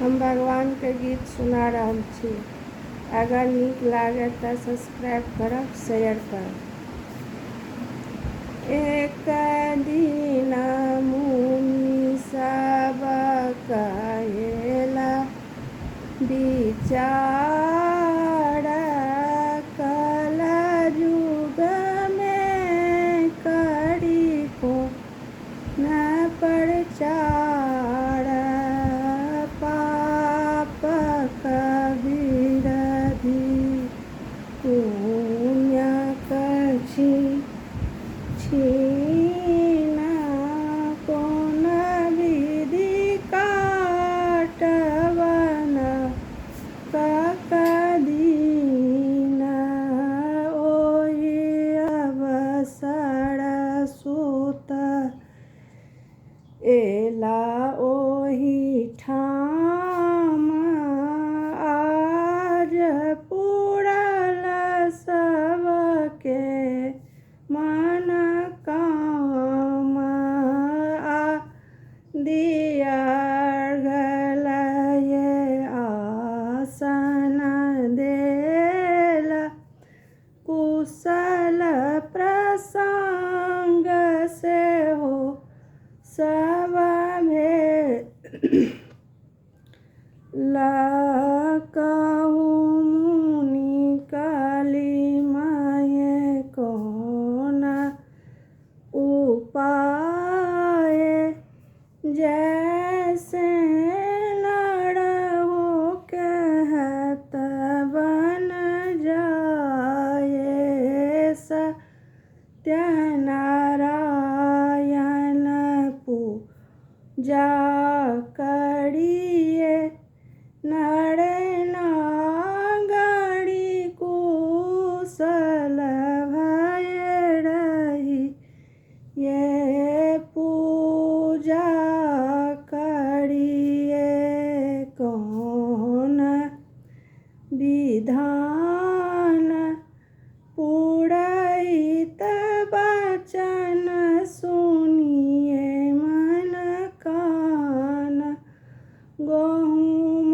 हम भगवान के गीत सुना रहल छी। अगर नीक लागे तो सब्सक्राइब करब, शेयर करब। एक दिन मुनि सब कहेला विचार, कल युग में करी को न प्रचार। पाप कबीरधि पुण्य कछि छीन, कोन विधि काटवन ककदीन। ओहि अवसर सुत एला ओहि ठाम, आज पूरल सबके मन काम। दिअर्घ्य आसन देल, कुशल प्रसंग सेहो सब भेल। कहु मुनि कलिमय कोन उपाय, जैसे नर हो कहत बन जाए। सत्यनारायण पूजा करिए, नर नागरी कुशल भय रही। ये पूजा करिए कौन विधान, पुरहित वचन सुनिए मन कान। गहुम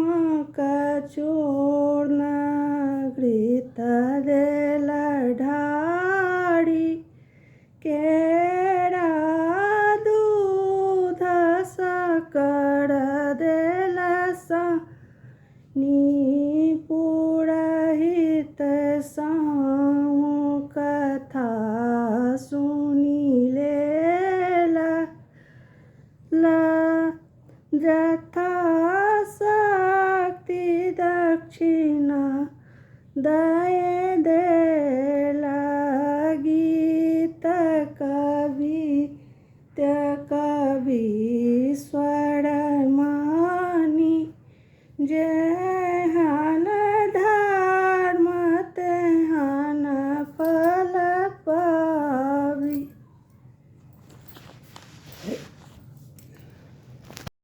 कचूर्ण घृत देल ढारी, केरा दूध शक्कर देल सानी। पुरहित साहु कथा सुनि लेला, यथाशक्ति दक्षिणा दय देला। गीत कवि स्वर मानी, जय